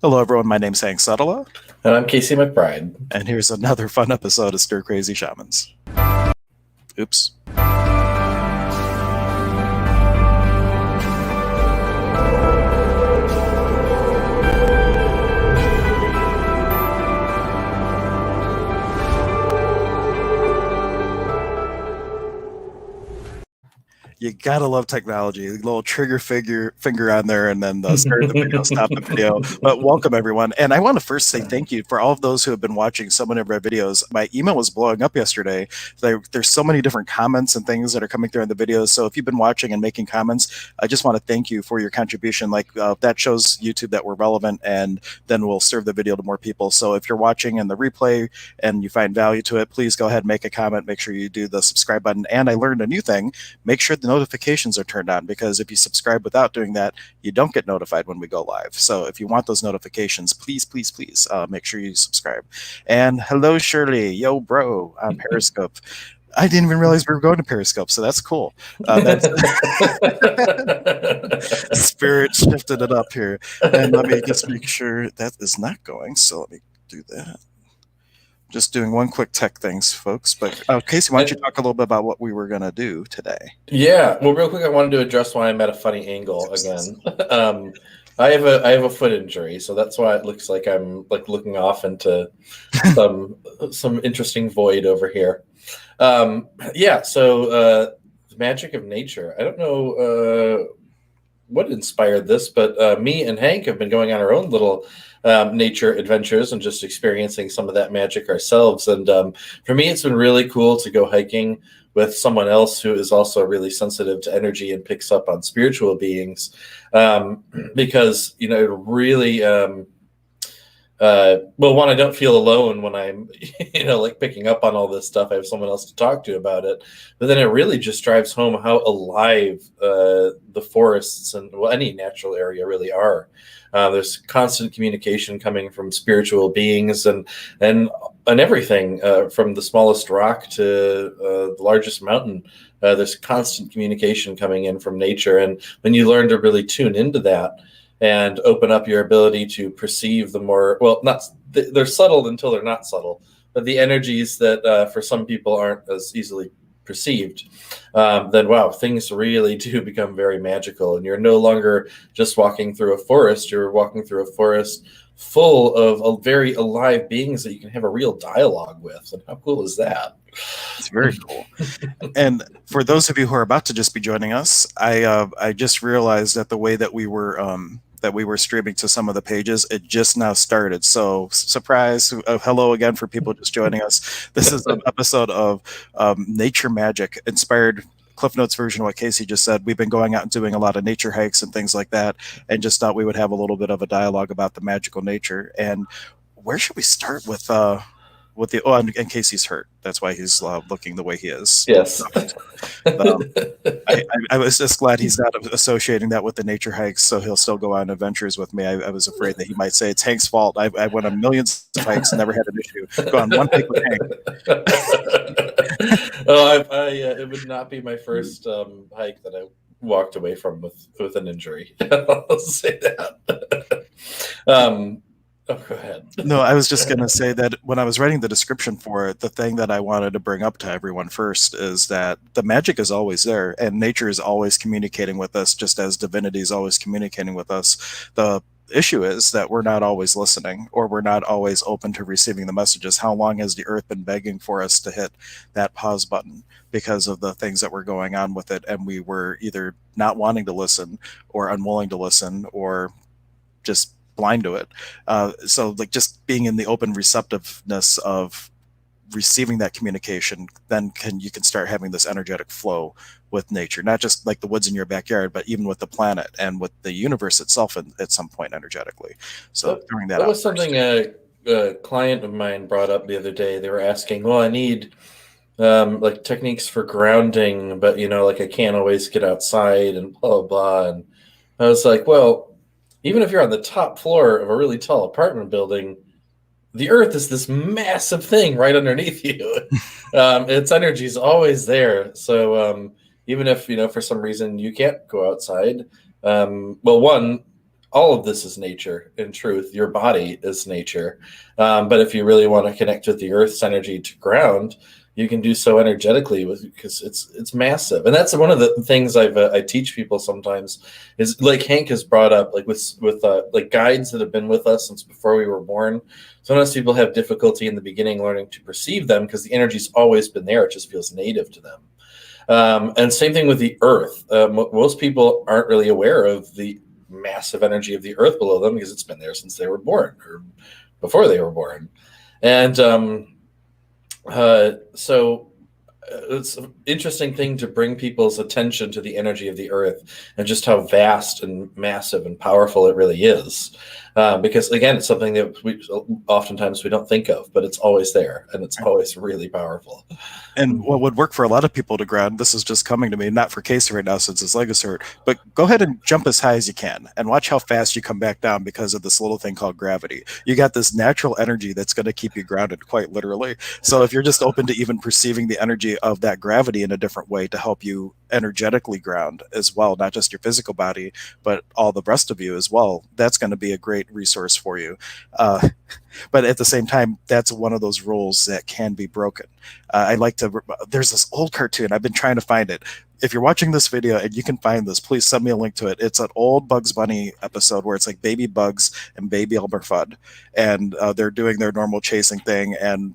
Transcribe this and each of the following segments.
Hello, everyone. My name's Hank Setala, And I'm Casey MacBride. and here's another fun episode of Stir Crazy Shamans. Oops. You gotta love technology. A little trigger finger on there, and then start the video, stop the video. But welcome everyone, and I want to first say thank you for all of those who have been watching so many of our videos. My email was blowing up yesterday. There's so many different comments and things that are coming through in the videos. So if you've been watching and making comments, I just want to thank you for your contribution. That shows YouTube that we're relevant, and then we'll serve the video to more people. So if you're watching in the replay and you find value to it, please go ahead and make a comment. Make sure you do the subscribe button. And I learned a new thing: make sure the notifications are turned on, because if you subscribe without doing that, you don't get notified when we go live. So if you want those notifications, please make sure you subscribe. And hello, Shirley. Yo, bro, on Periscope. I didn't even realize we were going to Periscope, so that's cool. That's Spirit shifted it up here. And let me just make sure that is not going. So let me do that. Just doing one quick tech things, folks. But Casey, why don't you talk a little bit about what we were going to do today? Yeah, well, real quick, I wanted to address why I'm at a funny angle again. I have a foot injury, so that's why it looks like I'm looking off into some interesting void over here. Yeah, so the magic of nature. I don't know what inspired this, but me and Hank have been going on our own little nature adventures and just experiencing some of that magic ourselves. And for me, it's been really cool to go hiking with someone else who is also really sensitive to energy and picks up on spiritual beings, because it really well, one, I don't feel alone when I'm picking up on all this stuff. I have someone else to talk to about it. But then it really just drives home how alive the forests and any natural area really are. There's constant communication coming from spiritual beings and everything, from the smallest rock to the largest mountain. There's constant communication coming in from nature, and when you learn to really tune into that and open up your ability to perceive the more, well, they're subtle until they're not subtle, but the energies that for some people aren't as easily perceived, then wow, things really do become very magical. And you're no longer just walking through a forest, you're walking through a forest full of very alive beings that you can have a real dialogue with. And how cool is that? It's very cool. And for those of you who are about to just be joining us, I just realized that the way that we were streaming to some of the pages, it just now started. So surprise, hello again for people just joining us. This is an episode of Nature Magic, inspired Cliff Notes version of what Casey just said. We've been going out and doing a lot of nature hikes and things like that, and just thought we would have a little bit of a dialogue about the magical nature. And where should we start with the and Casey's hurt. That's why he's looking the way he is. Yes. I was just glad he's not associating that with the nature hikes, so he'll still go on adventures with me. I was afraid that he might say it's Hank's fault. I went on millions of hikes and never had an issue. Go on one hike with Hank. It would not be my first hike that I walked away from with an injury. I'll say that. Oh, go ahead. No, I was just going to say that when I was writing the description for it, the thing that I wanted to bring up to everyone first is that the magic is always there, and nature is always communicating with us, just as divinity is always communicating with us. The issue is that we're not always listening, or we're not always open to receiving the messages. How long has the earth been begging for us to hit that pause button because of the things that were going on with it, and we were either not wanting to listen or unwilling to listen or just blind to it. So just being in the open receptiveness of receiving that communication, then you can start having this energetic flow with nature, not just like the woods in your backyard, but even with the planet and with the universe itself at some point energetically. So during that was something a client of mine brought up the other day. They were asking, well, I need techniques for grounding, but I can't always get outside and blah, blah, blah. And I was like, well, even if you're on the top floor of a really tall apartment building, the earth is this massive thing right underneath you. Its energy is always there. So even if, for some reason you can't go outside, well, one, all of this is nature. In truth, your body is nature. But if you really want to connect with the earth's energy to ground, you can do so energetically because it's massive. And that's one of the things I teach people sometimes is, like Hank has brought up, like with like guides that have been with us since before we were born. Sometimes people have difficulty in the beginning learning to perceive them because the energy's always been there. It just feels native to them. And same thing with the earth. Most people aren't really aware of the massive energy of the earth below them because it's been there since they were born or before they were born. And so it's an interesting thing to bring people's attention to the energy of the earth and just how vast and massive and powerful it really is. Because again, it's something that oftentimes we don't think of, but it's always there and it's always really powerful. And what would work for a lot of people to ground, this is just coming to me, not for Casey right now since his leg is hurt, but go ahead and jump as high as you can and watch how fast you come back down because of this little thing called gravity. You got this natural energy that's going to keep you grounded, quite literally. So if you're just open to even perceiving the energy of that gravity in a different way to help you energetically ground as well, not just your physical body, but all the rest of you as well, that's going to be a great resource for you. But at the same time, that's one of those rules that can be broken. I like to, there's this old cartoon, I've been trying to find it. If you're watching this video and you can find this, please send me a link to it. It's an old Bugs Bunny episode where it's like baby Bugs and baby Elmer Fudd. And they're doing their normal chasing thing. And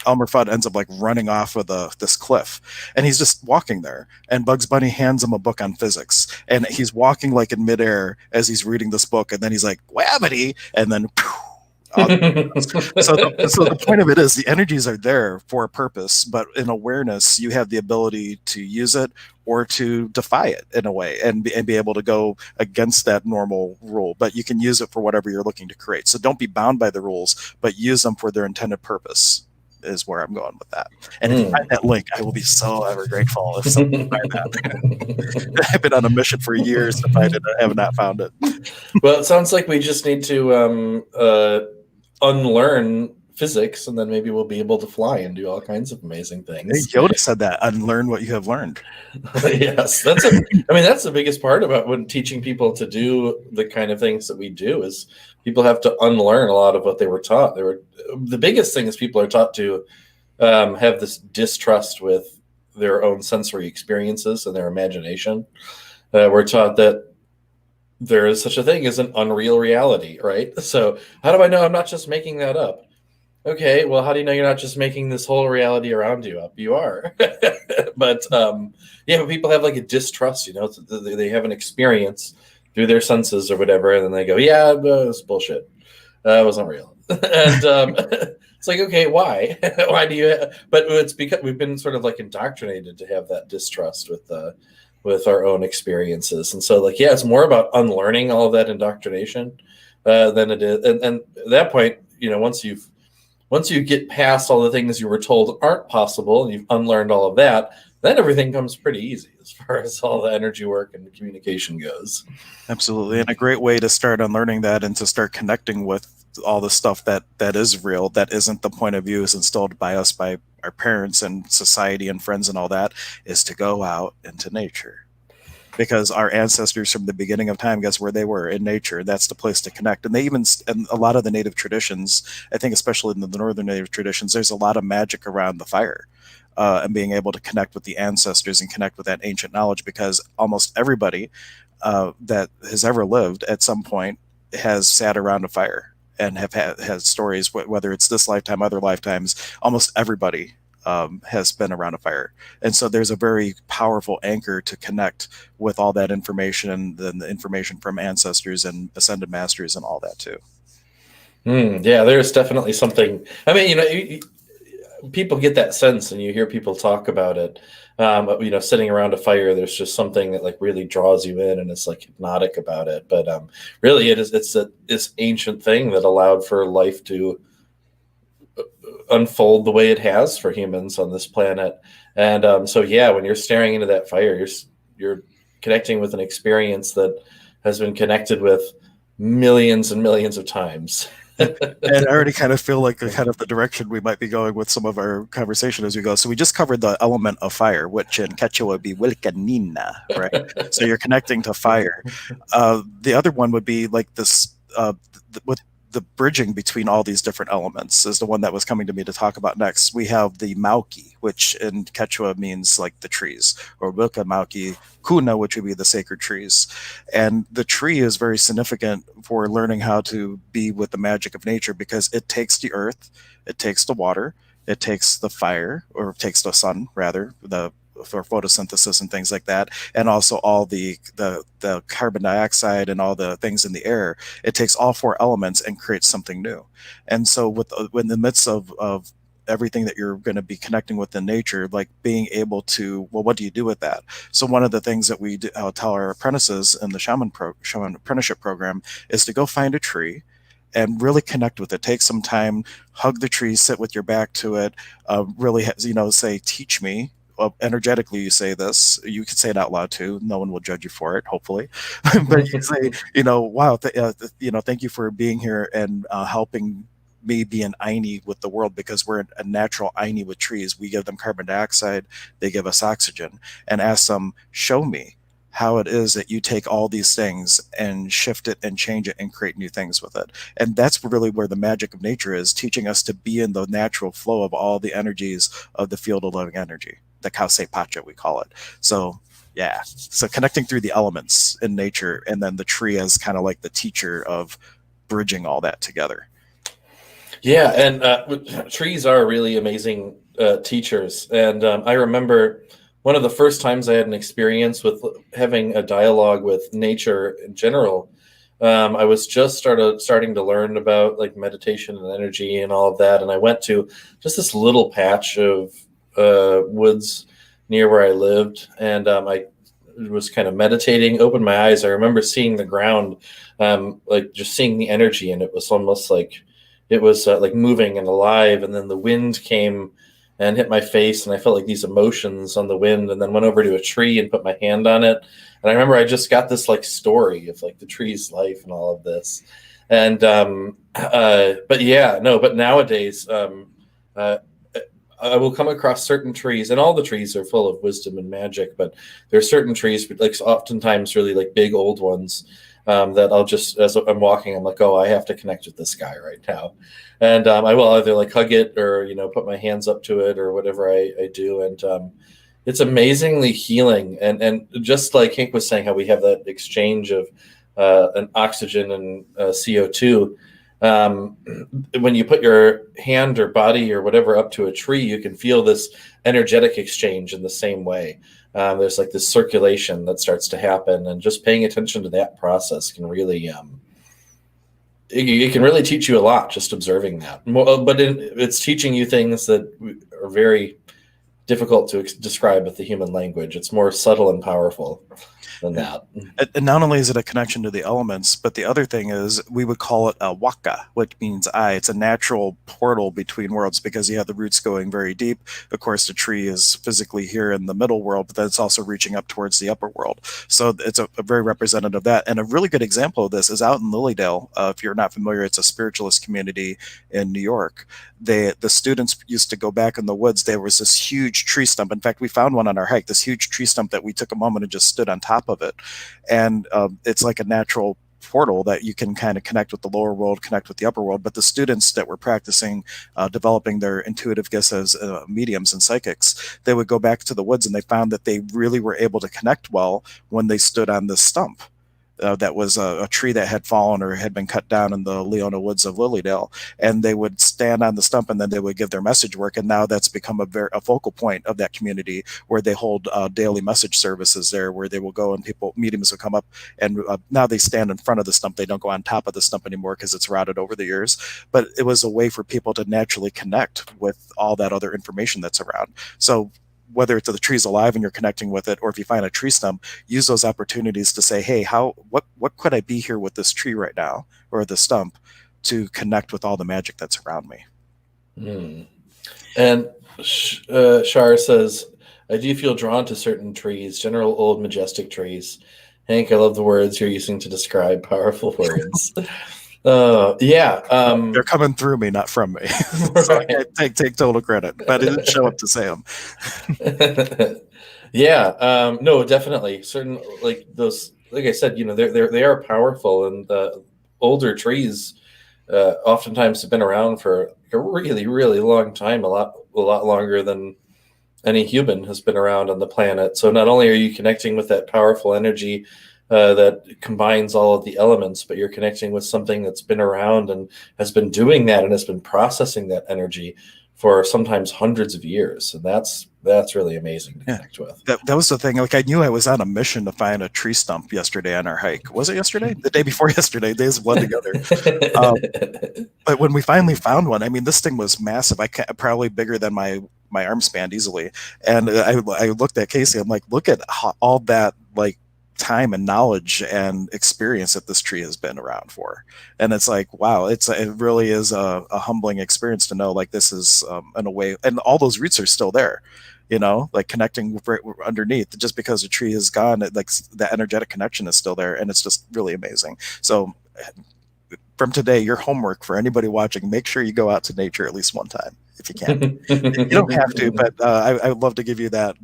Elmer Fudd ends up like running off of this cliff, and he's just walking there. And Bugs Bunny hands him a book on physics, and he's walking like in midair as he's reading this book, and then he's like gravity, and then. So the point of it is the energies are there for a purpose, but in awareness, you have the ability to use it or to defy it in a way and be able to go against that normal rule. But you can use it for whatever you're looking to create. So don't be bound by the rules, but use them for their intended purpose. Is where I'm going with that. And if you find that link, I will be so ever grateful if someone find that. I've been on a mission for years to find it. I have not found it. Well, it sounds like we just need to unlearn physics, and then maybe we'll be able to fly and do all kinds of amazing things. Yoda said that, unlearn what you have learned. Yes, that's the biggest part about when teaching people to do the kind of things that we do is people have to unlearn a lot of what they were taught. The biggest thing is people are taught to have this distrust with their own sensory experiences and their imagination. We're taught that there is such a thing as an unreal reality, right? So how do I know I'm not just making that up? Okay, well, how do you know you're not just making this whole reality around you up? You are. But people have like a distrust, they have an experience through their senses or whatever, and then they go, yeah, it's bullshit. It wasn't real. And it's like, okay, why? Why do you? But it's because we've been sort of like indoctrinated to have that distrust with our own experiences. And so it's more about unlearning all of that indoctrination than it is. And at that point, once you get past all the things you were told aren't possible and you've unlearned all of that, then everything comes pretty easy as far as all the energy work and communication goes. Absolutely. And a great way to start unlearning that and to start connecting with all the stuff that is real, that isn't the point of view is installed by us, by our parents and society and friends and all that, is to go out into nature. Because our ancestors from the beginning of time, guess where they were? In nature. That's the place to connect. And and a lot of the native traditions, I think especially in the northern native traditions, there's a lot of magic around the fire. And being able to connect with the ancestors and connect with that ancient knowledge, because almost everybody that has ever lived at some point has sat around a fire and has stories, whether it's this lifetime, other lifetimes. Almost everybody has been around a fire. And so there's a very powerful anchor to connect with all that information and then the information from ancestors and ascended masters and all that too. Yeah, there's definitely something. I mean, people get that sense, and you hear people talk about it. Sitting around a fire, there's just something that really draws you in, and it's hypnotic about it. But really, it's this ancient thing that allowed for life to unfold the way it has for humans on this planet. And when you're staring into that fire, you're connecting with an experience that has been connected with millions and millions of times. And I already kind of feel like the kind of the direction we might be going with some of our conversation as we go. So we just covered the element of fire, which in Quechua would be wilcanina, right? So you're connecting to fire. The other one would be like this with the bridging between all these different elements is the one that was coming to me to talk about next. We have the Mauki, which in Quechua means like the trees, or Wilka Mauki Kuna, which would be the sacred trees. And the tree is very significant for learning how to be with the magic of nature because it takes the earth, it takes the water, it takes the fire, or it takes the sun rather, the for photosynthesis and things like that, and also all the carbon dioxide and all the things in the air. It takes all four elements and creates something new. And so, with in the midst of everything that you're going to be connecting with in nature, like being able to, well, what do you do with that? So one of the things that we tell our apprentices in the Shaman apprenticeship program is to go find a tree and really connect with it. Take some time, hug the tree, sit with your back to it, really, say, teach me. Well, energetically, you say this. You can say it out loud too. No one will judge you for it, hopefully. But you say, wow, thank you for being here and helping me be an Aini with the world because we're a natural Aini with trees. We give them carbon dioxide, they give us oxygen, and ask them, show me how it is that you take all these things and shift it and change it and create new things with it. And that's really where the magic of nature is, teaching us to be in the natural flow of all the energies of the field of living energy, the Kause Pacha, we call it. So, yeah. So connecting through the elements in nature, and then the tree as kind of like the teacher of bridging all that together. Yeah, and trees are really amazing teachers. And I remember one of the first times I had an experience with having a dialogue with nature in general. I was just starting to learn about like meditation and energy and all of that, and I went to just this little patch of woods near where I lived, and I was kind of meditating, opened my eyes. I remember seeing the ground, like just seeing the energy, and it was almost like it was like moving and alive. And then the wind came and hit my face, and I felt like these emotions on the wind, and then went over to a tree and put my hand on it. And I remember I just got this like story of like the tree's life and all of this. And but yeah, no, but nowadays I will come across certain trees, and all the trees are full of wisdom and magic, but there are certain trees, like oftentimes really like big old ones, that I'll just, as I'm walking, I'm like, oh, I have to connect with this guy right now. And I will either like hug it or, put my hands up to it or whatever I do. And it's amazingly healing. And just like Hank was saying, how we have that exchange of an oxygen and CO2. When you put your hand or body or whatever up to a tree, you can feel this energetic exchange in the same way. There's like this circulation that starts to happen, and just paying attention to that process can really, it can really teach you a lot, just observing that. But it's teaching you things that are very difficult to describe with the human language. It's more subtle and powerful than that. And not only is it a connection to the elements, but the other thing is we would call it a waka, which means eye. It's a natural portal between worlds because you have the roots going very deep. Of course, the tree is physically here in the middle world, but then it's also reaching up towards the upper world. So it's a very representative of that. And a really good example of this is out in Lilydale. If you're not familiar, it's a spiritualist community in New York. The students used to go back in the woods. There was this huge tree stump. In fact, we found one on our hike, this huge tree stump that we took a moment and just stood on top of it. And it's like a natural portal that you can kind of connect with the lower world, connect with the upper world. But the students that were practicing developing their intuitive gifts as mediums and psychics, they would go back to the woods and they found that they really were able to connect well when they stood on this stump. That was a tree that had fallen or had been cut down in the Leona Woods of Lilydale, and they would stand on the stump and then they would give their message work. And now that's become a focal point of that community where they hold daily message services there, where they will go and mediums will come up, and now they stand in front of the stump. They don't go on top of the stump anymore because it's rotted over the years. But it was a way for people to naturally connect with all that other information that's around. So whether it's the tree's alive and you're connecting with it, or if you find a tree stump, use those opportunities to say, hey, what could I be here with this tree right now, or the stump, to connect with all the magic that's around me. And Shar says, I do feel drawn to certain trees, general old majestic trees. Hank, I love the words you're using to describe powerful words. Yeah. They're coming through me, not from me. So I Right. can't take total credit, but it didn't show up to Sam. Yeah, no, definitely. Certain like those, like I said, they are powerful, and the older trees oftentimes have been around for a really, really long time, a lot longer than any human has been around on the planet. So not only are you connecting with that powerful energy that combines all of the elements, but you're connecting with something that's been around and has been doing that and has been processing that energy for sometimes hundreds of years. And that's really amazing to Yeah. connect with. That was the thing. Like I knew I was on a mission to find a tree stump yesterday on our hike. Was it yesterday? The day before yesterday. Days blend together. Um, but when we finally found one, I mean, this thing was massive. Probably bigger than my arm span easily. And I looked at Casey. I'm like, look at all that like time and knowledge and experience that this tree has been around for. And it's like, wow, it really is a humbling experience to know like this is in a way, and all those roots are still there. Like connecting right underneath. Just because the tree is gone, like the energetic connection is still there, and it's just really amazing. So from today, your homework for anybody watching, make sure you go out to nature at least one time if you can. You don't have to, but I would love to give you that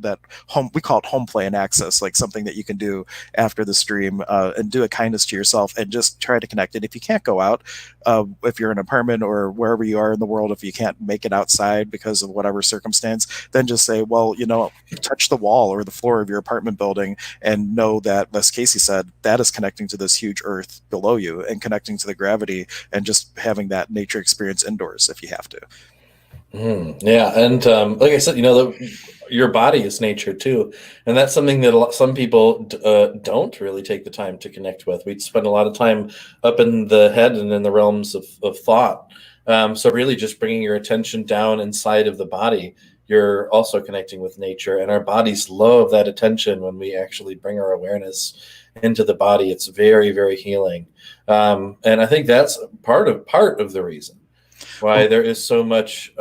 home. We call it home play and access, like something that you can do after the stream and do a kindness to yourself and just try to connect it. If you can't go out, if you're in an apartment or wherever you are in the world, if you can't make it outside because of whatever circumstance, then just say, well, touch the wall or the floor of your apartment building and know that, as Casey said, that is connecting to this huge earth below you and connecting to the gravity and just having that nature experience indoors if you have to. Yeah, and like I said, your body is nature too, and that's something that some people don't really take the time to connect with. We spend a lot of time up in the head and in the realms of thought. So really, just bringing your attention down inside of the body, you're also connecting with nature, and our bodies love that attention when we actually bring our awareness into the body. It's very, very healing, and I think that's part of the reason why there is so much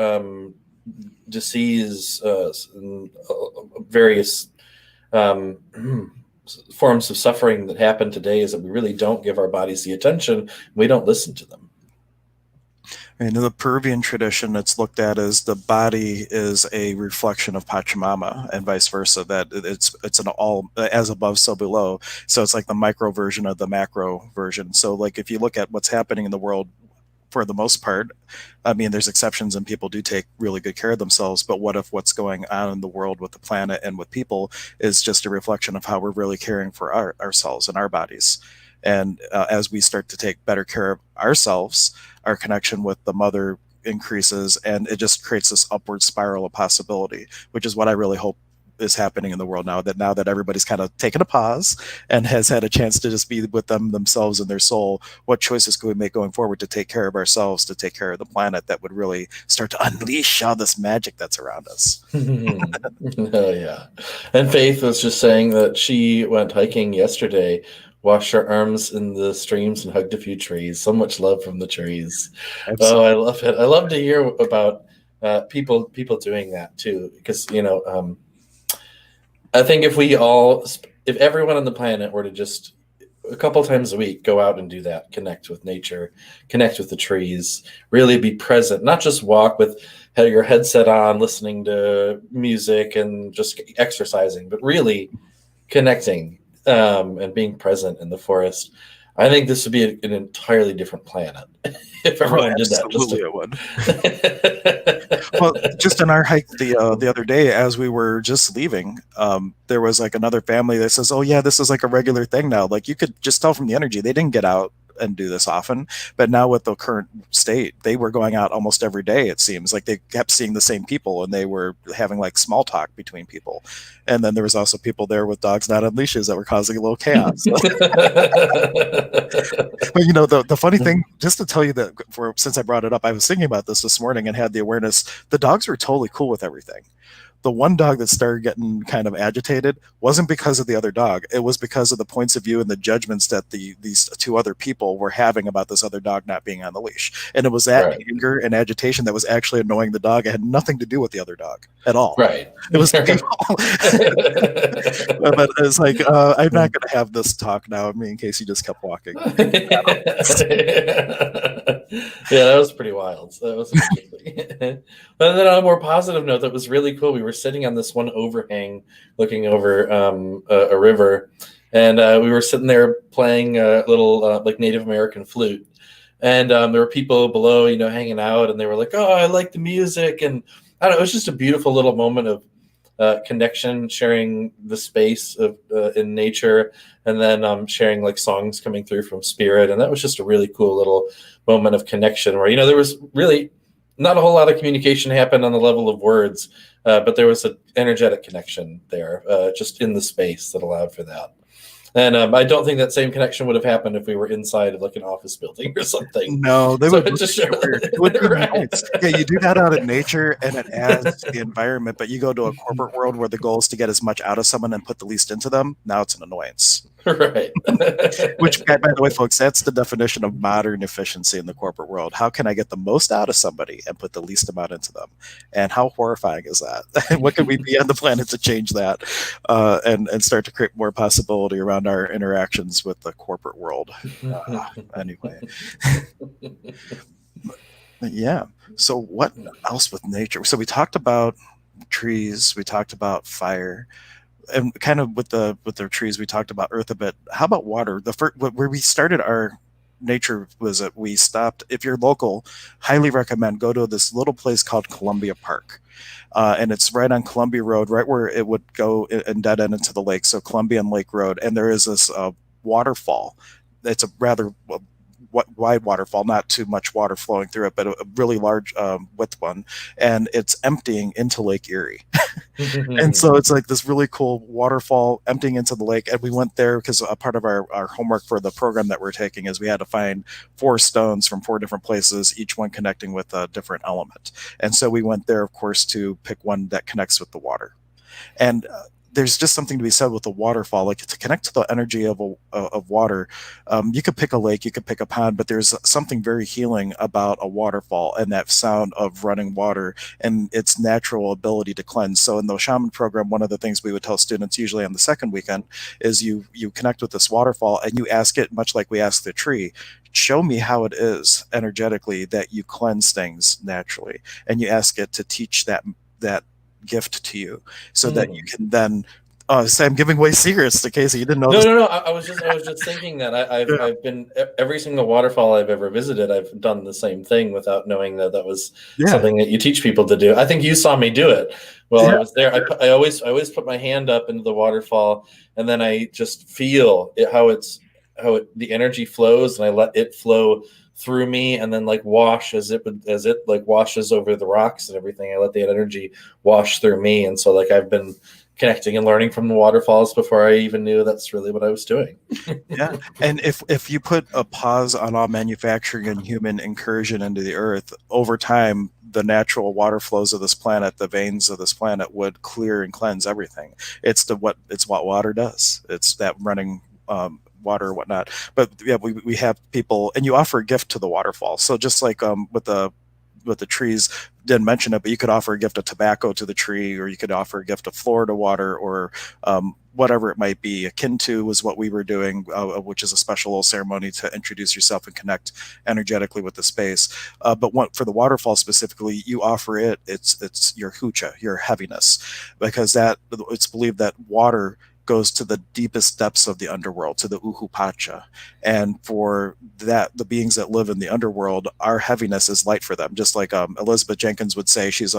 disease and various um, forms of suffering that happen today is that we really don't give our bodies the attention. We don't listen to them. In the Peruvian tradition, it's looked at as the body is a reflection of Pachamama, and vice versa. That it's an all as above, so below. So it's like the micro version of the macro version. So like if you look at what's happening in the world, for the most part, I mean, there's exceptions and people do take really good care of themselves. But what if what's going on in the world with the planet and with people is just a reflection of how we're really caring for ourselves and our bodies? And as we start to take better care of ourselves, our connection with the mother increases, and it just creates this upward spiral of possibility, which is what I really hope is happening in the world now that everybody's kind of taken a pause and has had a chance to just be with themselves and their soul. What choices can we make going forward to take care of ourselves, to take care of the planet, that would really start to unleash all this magic that's around us? Oh yeah. And Faith was just saying that she went hiking yesterday, washed her arms in the streams and hugged a few trees. So much love from the trees. Oh, Absolutely. I love it. I love to hear about people doing that too, because I think if everyone on the planet were to just a couple times a week go out and do that, connect with nature, connect with the trees, really be present, not just walk with your headset on, listening to music and just exercising, but really connecting and being present in the forest. I think this would be an entirely different planet if Oh, everyone did that. absolutely, it would. Well, just on our hike the other day, as we were just leaving, there was like another family that says, "Oh yeah, this is like a regular thing now." Like you could just tell from the energy they didn't get out and do this often, but now with the current state, they were going out almost every day. It seems like they kept seeing the same people, and they were having like small talk between people. And then there was also people there with dogs not on leashes that were causing a little chaos. But the funny thing, just to tell you that, since I brought it up, I was thinking about this morning and had the awareness. The dogs were totally cool with everything. The one dog that started getting kind of agitated wasn't because of the other dog. It was because of the points of view and the judgments that these two other people were having about this other dog not being on the leash. And it was that Right. anger and agitation that was actually annoying the dog. It had nothing to do with the other dog at all. Right. It was the people. But it's like, I'm not going to have this talk now. I mean, in case you just kept walking. Yeah, that was pretty wild. So that was interesting. But then on a more positive note, that was really cool. We were sitting on this one overhang, looking over a river, and we were sitting there playing a little like Native American flute. And there were people below, hanging out, and they were like, "Oh, I like the music," and I don't know. It was just a beautiful little moment of connection, sharing the space of in nature, and then sharing like songs coming through from spirit. And that was just a really cool little moment of connection where, there was really not a whole lot of communication happened on the level of words, but there was an energetic connection there, just in the space that allowed for that. And I don't think that same connection would have happened if we were inside of like an office building or something. No, they So would just weird. It would be right. nice. Yeah, you do that out in nature and it adds to the environment, but you go to a corporate world where the goal is to get as much out of someone and put the least into them. Now it's an annoyance. Right. Which, by the way, folks, that's the definition of modern efficiency in the corporate world. How can I get the most out of somebody and put the least amount into them? And how horrifying is that? What can we be on the planet to change that and start to create more possibility around our interactions with the corporate world? Anyway. Yeah. So what else with nature? So we talked about trees, we talked about fire, and kind of with the trees, we talked about earth a bit. How about water? The first where we started our nature visit, we stopped. If you're local, highly recommend go to this little place called Columbia Park, and it's right on Columbia Road, right where it would go and dead end into the lake. So Columbia and Lake Road, and there is this waterfall. It's a rather wide waterfall, not too much water flowing through it, but a really large width one, and it's emptying into Lake Erie. And so it's like this really cool waterfall emptying into the lake. And we went there because a part of our homework for the program that we're taking is we had to find 4 stones from 4 different places, each one connecting with a different element. And so we went there, of course, to pick one that connects with the water. And there's just something to be said with the waterfall, like to connect to the energy of water. You could pick a lake, you could pick a pond, but there's something very healing about a waterfall and that sound of running water and its natural ability to cleanse. So in the Shaman program, one of the things we would tell students usually on the second weekend is you connect with this waterfall and you ask it, much like we ask the tree, show me how it is energetically that you cleanse things naturally, and you ask it to teach that gift to you so that you can then say I'm giving away secrets to Casey. You didn't know. No. I was just thinking that I've been every single waterfall I've ever visited. I've done the same thing without knowing that was something that you teach people to do. I think you saw me do it while I was there. I always put my hand up into the waterfall, and then I just feel the energy flows, and I let it flow through me, and then like wash as it like washes over the rocks and everything. I let the energy wash through me, and so like I've been connecting and learning from the waterfalls before I even knew that's really what I was doing. Yeah, and if you put a pause on all manufacturing and human incursion into the earth, over time the natural water flows of this planet, the veins of this planet would clear and cleanse everything. It's what water does. It's that running water or whatnot. But yeah, we have people, and you offer a gift to the waterfall. So just like with the trees, didn't mention it, but you could offer a gift of tobacco to the tree, or you could offer a gift of Florida water, or whatever it might be. Akin to was what we were doing, which is a special little ceremony to introduce yourself and connect energetically with the space. But for the waterfall specifically, you offer it's your hucha, your heaviness, because it's believed that water goes to the deepest depths of the underworld, to the uhupacha. And for that, the beings that live in the underworld, our heaviness is light for them. Just like Elizabeth Jenkins would say, she's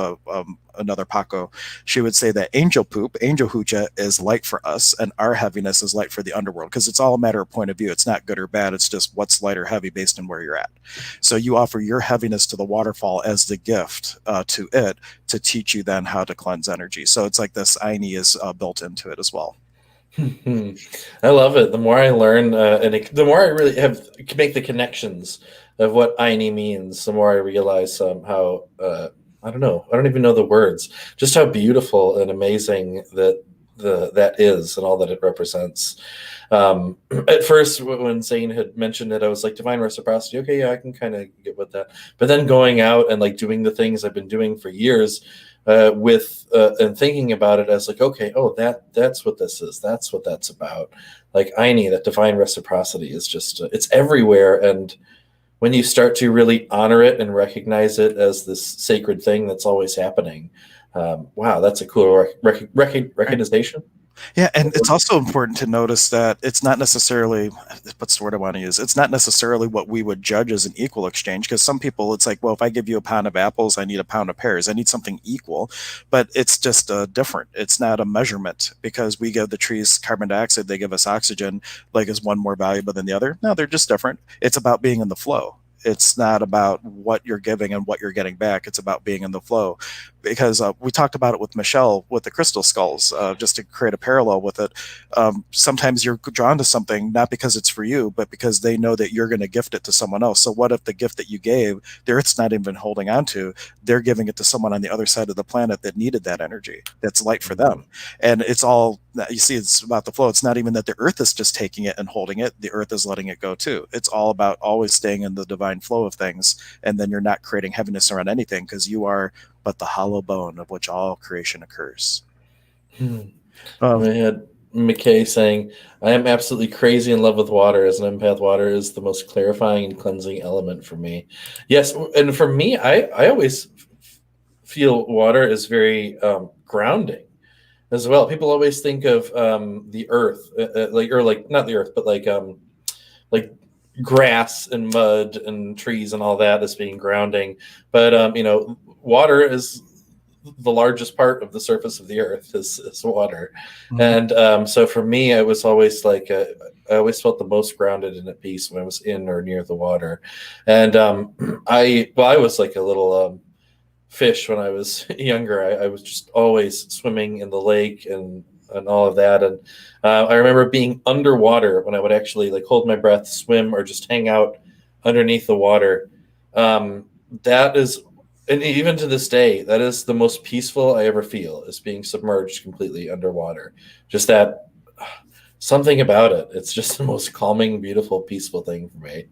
another Paco, she would say that angel poop, angel hucha, is light for us, and our heaviness is light for the underworld, because it's all a matter of point of view. It's not good or bad. It's just what's light or heavy based on where you're at. So you offer your heaviness to the waterfall as the gift to it, to teach you then how to cleanse energy. So it's like this Aini is built into it as well. I love it. The more I learn, the more I really make the connections of what Aini means, the more I realize how I don't know. I don't even know the words. Just how beautiful and amazing that is, and all that it represents. At first, when Zane had mentioned it, I was like, divine reciprocity. Okay, yeah, I can kind of get with that. But then going out and like doing the things I've been doing for years, and thinking about it as like, okay, oh, that's what this is. That's what that's about. Like, I need that divine reciprocity is just it's everywhere. And when you start to really honor it and recognize it as this sacred thing that's always happening, wow, that's a cool recognition. Yeah, and it's also important to notice that it's not necessarily, what's the word I want to use? It's not necessarily what we would judge as an equal exchange, because some people, it's like, well, if I give you a pound of apples, I need a pound of pears. I need something equal, but it's just different. It's not a measurement, because we give the trees carbon dioxide, they give us oxygen. Like, is one more valuable than the other? No, they're just different. It's about being in the flow. It's not about what you're giving and what you're getting back. It's about being in the flow. Because we talked about it with Michelle with the crystal skulls, just to create a parallel with it. Sometimes you're drawn to something not because it's for you, but because they know that you're going to gift it to someone else. So what if the gift that you gave, the Earth's not even holding on to, they're giving it to someone on the other side of the planet that needed that energy, that's light for them. And it's all, you see, it's about the flow. It's not even that the Earth is just taking it and holding it. The Earth is letting it go too. It's all about always staying in the divine flow of things. And then you're not creating heaviness around anything, because you are but the hollow bone of which all creation occurs. I had McKay saying, I am absolutely crazy in love with water. As an empath, water is the most clarifying and cleansing element for me. Yes, and for me, I always feel water is very grounding as well. People always think of the earth, like not the earth, but like grass and mud and trees and all that as being grounding. But water is the largest part of the surface of the earth is water. Mm-hmm. And so for me, it was always like I always felt the most grounded and at peace when I was in or near the water. And I was like a little fish when I was younger. I was just always swimming in the lake and all of that. And I remember being underwater when I would actually like hold my breath, swim, or just hang out underneath the water. That is, and even to this day, that is the most peaceful I ever feel, is being submerged completely underwater. Just that, something about it. It's just the most calming, beautiful, peaceful thing for me.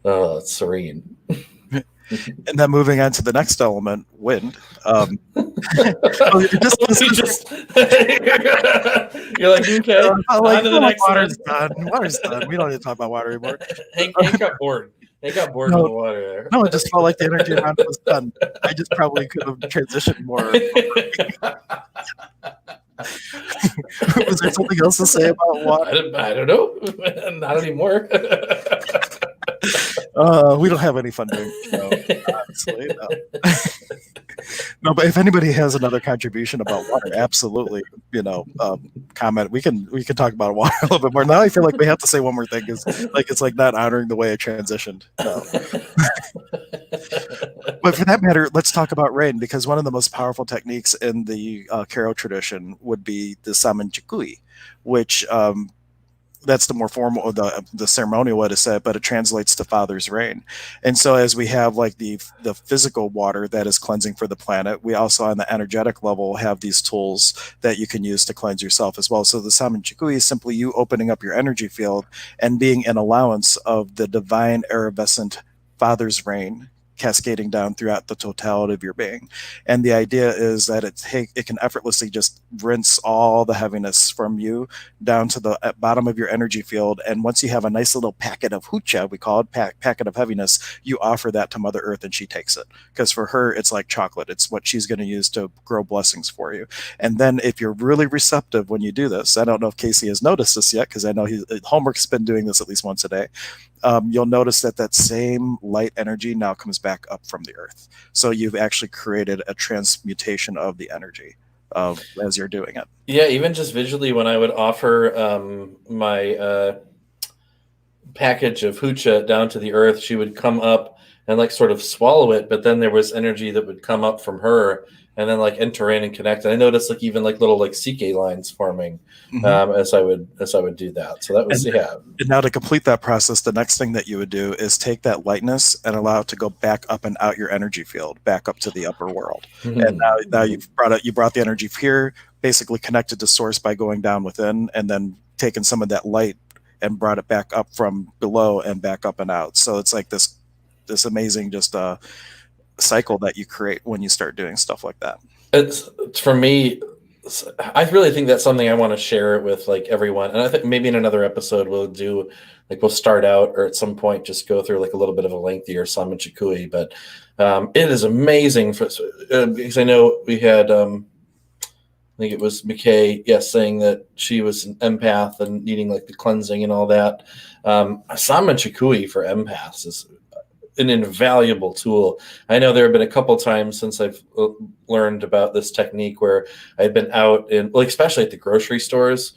Oh, it's serene. And then moving on to the next element, wind. You're like, okay, on to the next water's done. Water's done. We don't need to talk about water anymore. Hank got bored. They got bored with the water there. No, it just felt like the energy around it was done. I just probably could have transitioned more. Was there something else to say about water? I don't know. Not anymore. We don't have any fun doing the show, honestly. No, but if anybody has another contribution about water, absolutely, comment. We can talk about water a little bit more. Now I feel like we have to say one more thing, is like it's like not honoring the way I transitioned. No. But for that matter, let's talk about rain, because one of the most powerful techniques in the Karo tradition would be the Shaman Chikui, which that's the more formal, the ceremonial way to say it, but it translates to Father's rain. And so as we have like the physical water that is cleansing for the planet, we also on the energetic level have these tools that you can use to cleanse yourself as well. So the Shaman Chikui is simply you opening up your energy field and being an allowance of the divine iridescent Father's rain cascading down throughout the totality of your being. And the idea is that it can effortlessly just rinse all the heaviness from you down to the bottom of your energy field. And once you have a nice little packet of hucha, we call it packet of heaviness, you offer that to Mother Earth and she takes it. Because for her, it's like chocolate. It's what she's going to use to grow blessings for you. And then if you're really receptive when you do this, I don't know if Casey has noticed this yet, because I know Homework's been doing this at least once a day. You'll notice that same light energy now comes back up from the earth. So you've actually created a transmutation of the energy as you're doing it. Yeah, even just visually, when I would offer my package of hucha down to the earth, she would come up and like sort of swallow it, but then there was energy that would come up from her and then like enter in and connect. And I noticed like even like little like CK lines forming Mhm. as I would do that. So that was And now to complete that process, the next thing that you would do is take that lightness and allow it to go back up and out your energy field, back up to the upper world. And now Mhm. you brought the energy here, basically connected to source by going down within, and then taken some of that light and brought it back up from below and back up and out. So it's like this amazing just cycle that you create when you start doing stuff like that. It's for me. I really think that's something I want to share it with like everyone, and I think maybe in another episode we'll start out or at some point just go through like a little bit of a lengthier Shaman Chikui, but it is amazing because I know we had I think it was McKay, yes, saying that she was an empath and needing like the cleansing and all that. Shaman Chikui for empaths is an invaluable tool. I know there have been a couple times since I've learned about this technique where I've been out in, like, especially at the grocery stores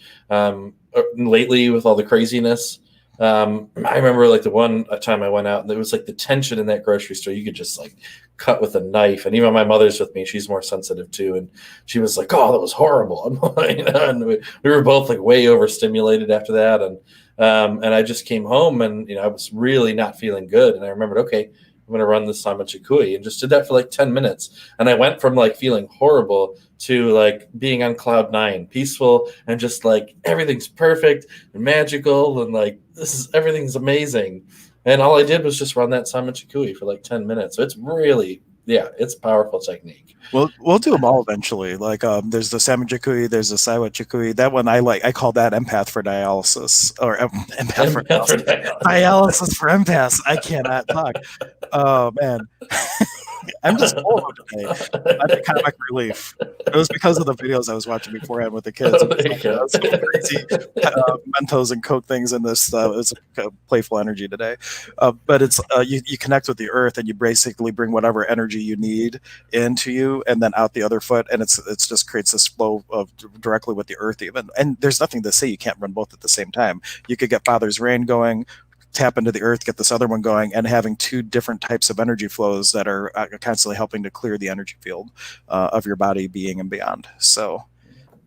lately with all the craziness. I remember like the one time I went out and there was like the tension in that grocery store. You could just like cut with a knife. And even my mother's with me; she's more sensitive too. And she was like, "Oh, that was horrible." And we were both like way overstimulated after that. And I just came home and I was really not feeling good. And I remembered, okay, I'm going to run this Sama Chikui, and just did that for like 10 minutes. And I went from like feeling horrible to like being on cloud nine, peaceful, and just like everything's perfect and magical. And like, everything's amazing. And all I did was just run that Sama Chikui for like 10 minutes. So it's really, yeah, it's a powerful technique. We'll do them all eventually. Like there's the salmon chikui, there's the saiwa chikui. That one I like. I call that empath for dialysis or empath for dialysis. Dialysis for empaths. I cannot talk. Oh man, I'm just full today. I'm the comic relief. It was because of the videos I was watching beforehand with the kids. Oh, there you go. Some crazy Mentos and Coke things in this. It's a playful energy today. But it's you connect with the earth and you basically bring whatever energy you need into you and then out the other foot. And it's just creates this flow of directly with the earth even. And there's nothing to say you can't run both at the same time. You could get Father's Rain going, tap into the earth, get this other one going, and having two different types of energy flows that are constantly helping to clear the energy field of your body, being, and beyond. So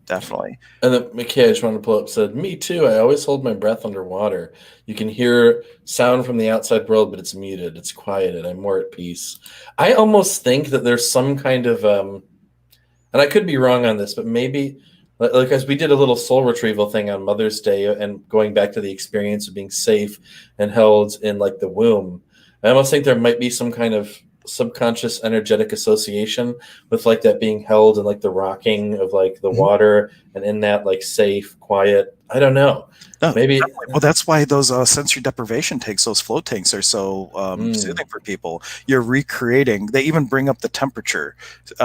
definitely. And then McKay, I just wanted to pull up, said, "Me too. I always hold my breath underwater. You can hear sound from the outside world, but it's muted. It's quieted. I'm more at peace." I almost think that there's some kind of, and I could be wrong on this, but maybe, like as we did a little soul retrieval thing on Mother's Day and going back to the experience of being safe and held in like the womb, I almost think there might be some kind of subconscious energetic association with like that being held in like the rocking of like the water and in that like safe, quiet. I don't know. No, Maybe. definitely. Well, that's why those sensory deprivation tanks, those float tanks, are so soothing for people. You're recreating. They even bring up the temperature,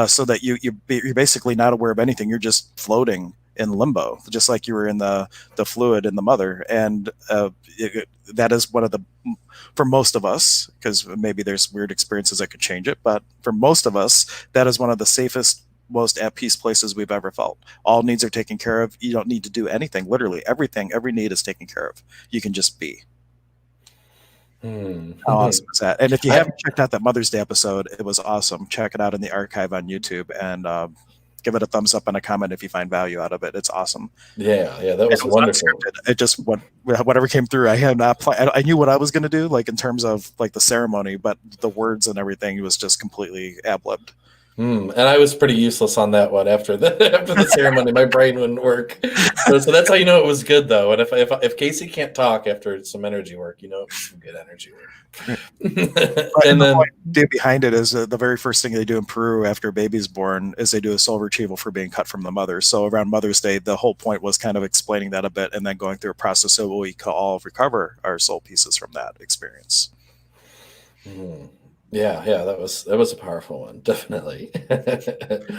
so that you're basically not aware of anything. You're just floating in limbo, just like you were in the fluid in the mother. And that is one of the, for most of us, because maybe there's weird experiences that could change it, but for most of us, that is one of the safest, most at peace places we've ever felt. All needs are taken care of. You don't need to do anything. Literally everything, every need is taken care of. You can just be. How awesome is that? And if you haven't checked out that Mother's Day episode, it was awesome. Check it out in the archive on YouTube and give it a thumbs up and a comment if you find value out of it. It's awesome. Yeah, that was wonderful. Unscripted. It just whatever came through. I had not planned. I knew what I was going to do, like in terms of like the ceremony, but the words and everything was just completely ad-libbed. And I was pretty useless on that one after the ceremony. My brain wouldn't work. So that's how you know it was good, though. And if Casey can't talk after some energy work, it was some good energy work. And then the idea behind it is the very first thing they do in Peru after a baby's born is they do a soul retrieval for being cut from the mother. So around Mother's Day, the whole point was kind of explaining that a bit and then going through a process so we can all recover our soul pieces from that experience. Yeah, that was a powerful one, definitely.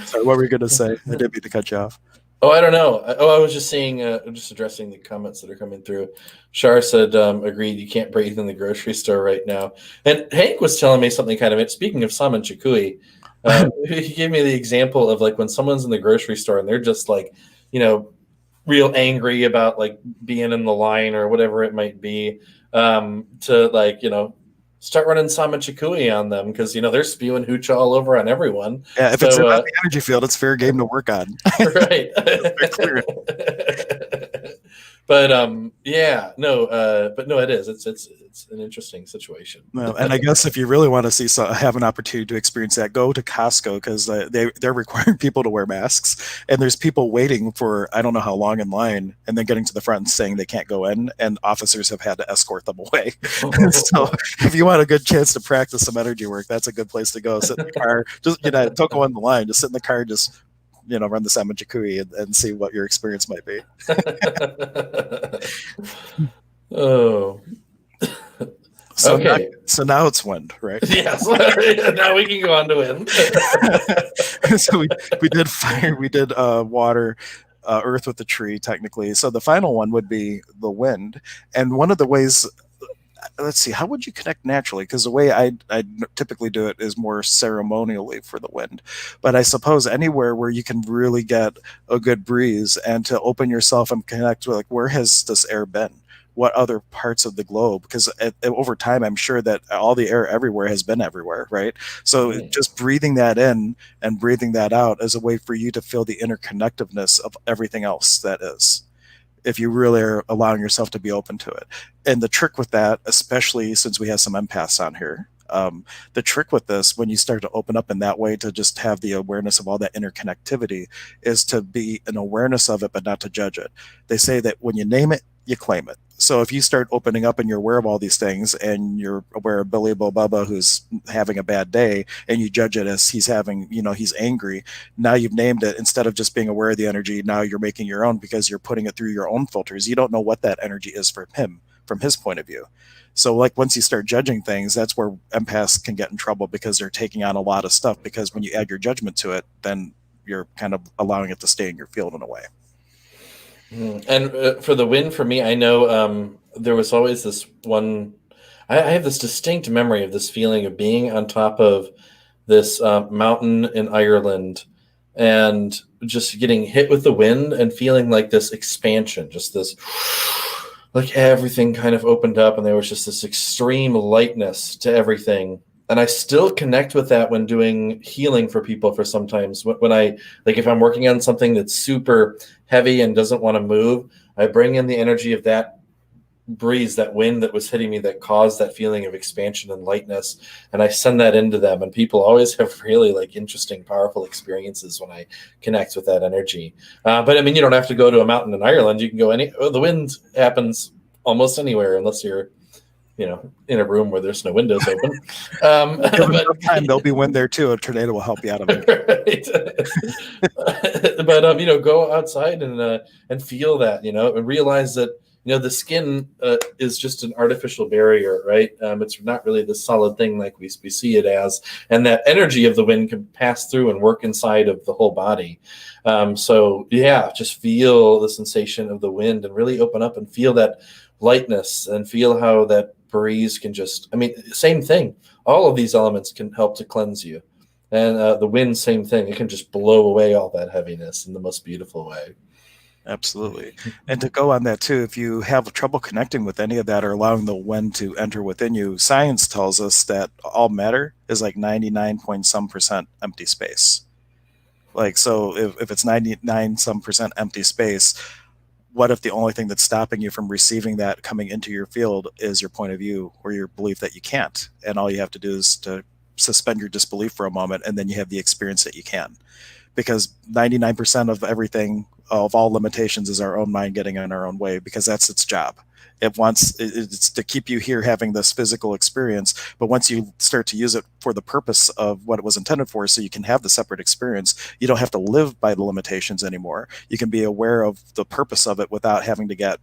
Sorry, what were you going to say? I didn't mean to cut you off. Oh, I don't know. I was just seeing, just addressing the comments that are coming through. Shar said, agreed, you can't breathe in the grocery store right now. And Hank was telling me something kind of it. Speaking of Shaman Chikui, he gave me the example of like when someone's in the grocery store and they're just like, real angry about like being in the line or whatever it might be, to like, start running Sama Chikui on them, because they're spewing hooch all over on everyone. Yeah, if it's So not the energy field, it's fair game to work on. right. But yeah, no, but no, it is. It's an interesting situation. No, and I guess if you really want to have an opportunity to experience that, go to Costco, because they're requiring people to wear masks, and there's people waiting for I don't know how long in line, and then getting to the front and saying they can't go in, and officers have had to escort them away. So if you want a good chance to practice some energy work, that's a good place to go. Sit in the car, just don't go on the line, just sit in the car, just run the Samajakui and see what your experience might be. Oh. So okay. Now it's wind, right? Yes. Now we can go on to wind. So we did fire, we did water, earth with the tree, technically. So the final one would be the wind. And one of the ways, let's see, how would you connect naturally? Because the way I typically do it is more ceremonially for the wind. But I suppose anywhere where you can really get a good breeze and to open yourself and connect with, like, where has this air been? What other parts of the globe? Because over time, I'm sure that all the air everywhere has been everywhere, right? So just breathing that in and breathing that out is a way for you to feel the interconnectiveness of everything else that is, if you really are allowing yourself to be open to it. And the trick with that, especially since we have some empaths on here, the trick with this, when you start to open up in that way, to just have the awareness of all that interconnectivity, is to be an awareness of it, but not to judge it. They say that when you name it, you claim it. So if you start opening up and you're aware of all these things, and you're aware of Billy Bo Bubba who's having a bad day, and you judge it as he's having, he's angry, now you've named it. Instead of just being aware of the energy, now you're making your own, because you're putting it through your own filters. You don't know what that energy is for him from his point of view. So like once you start judging things, that's where empaths can get in trouble, because they're taking on a lot of stuff, because when you add your judgment to it, then you're kind of allowing it to stay in your field in a way. And for the wind, for me, I know there was always this one. I have this distinct memory of this feeling of being on top of this mountain in Ireland, and just getting hit with the wind and feeling like this expansion, just this, like everything kind of opened up, and there was just this extreme lightness to everything. And I still connect with that when doing healing for people. For sometimes when I, like, if I'm working on something that's super heavy and doesn't want to move, I bring in the energy of that breeze, that wind that was hitting me, that caused that feeling of expansion and lightness, and I send that into them. And people always have really interesting, powerful experiences when I connect with that energy. But I mean, you don't have to go to a mountain in Ireland. You can go the wind happens almost anywhere, unless you're in a room where there's no windows open. But time, there'll be wind there too. A tornado will help you out of it. Right. But go outside and feel that, and realize that the skin is just an artificial barrier, right? It's not really the solid thing like we see it as, and that energy of the wind can pass through and work inside of the whole body. So yeah, just feel the sensation of the wind and really open up and feel that lightness, and feel how that breeze can just, same thing. All of these elements can help to cleanse you. And the wind, same thing. It can just blow away all that heaviness in the most beautiful way. Absolutely. And to go on that too, if you have trouble connecting with any of that, or allowing the wind to enter within you, science tells us that all matter is like 99 point some percent empty space. Like, so if it's 99 some percent empty space, what if the only thing that's stopping you from receiving that coming into your field is your point of view, or your belief that you can't? And all you have to do is to suspend your disbelief for a moment, and then you have the experience that you can. Because 99% of everything, of all limitations, is our own mind getting in our own way, because that's its job. It's to keep you here having this physical experience, but once you start to use it for the purpose of what it was intended for, so you can have the separate experience, you don't have to live by the limitations anymore. You can be aware of the purpose of it without having to get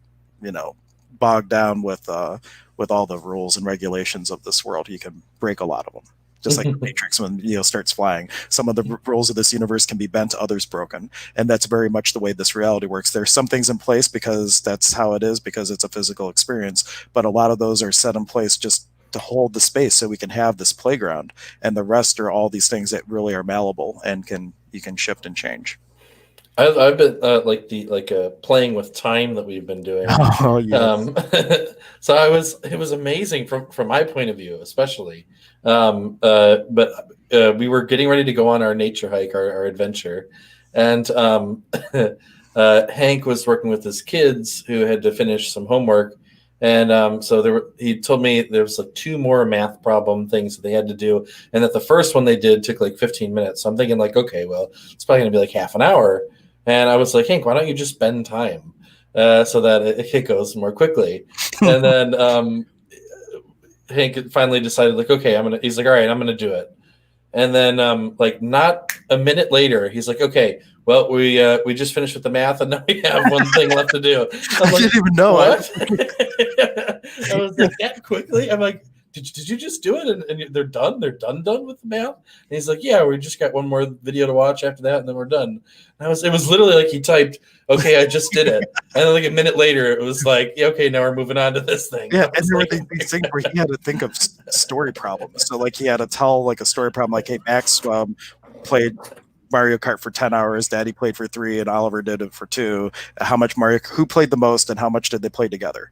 bogged down with all the rules and regulations of this world. You can break a lot of them. Just like the Matrix, when starts flying, some of the rules of this universe can be bent, others broken, and that's very much the way this reality works. There's some things in place because that's how it is, because it's a physical experience, but a lot of those are set in place just to hold the space so we can have this playground, and the rest are all these things that really are malleable and you can shift and change. I've been playing with time that we've been doing. Oh yes. Um, so it was amazing from my point of view, especially. But we were getting ready to go on our nature hike, our adventure, and Hank was working with his kids who had to finish some homework, and he told me there was like two more math problem things that they had to do, and that the first one they did took like 15 minutes. So I'm thinking like, okay, well, it's probably gonna be like half an hour. And I was like, Hank, why don't you just spend time so that it goes more quickly? And then Hank finally decided, like, okay, he's like, all right, I'm gonna do it. And then like not a minute later, he's like, okay, well, we just finished with the math, and now we have one thing left to do. I Like, didn't even know. what? I was like, that quickly? I'm like, did you just do it and they're done? They're done with the math? And he's like, yeah, we just got one more video to watch after that, and then we're done. And it was literally like he typed, okay, I just did it. And then like a minute later, it was like, yeah, okay, now we're moving on to this thing. Yeah, and there were these things where he had to think of story problems. So like he had to tell like a story problem, like, hey, Max played Mario Kart for 10 hours, Daddy played for 3, and Oliver did it for 2. Who played the most, and how much did they play together?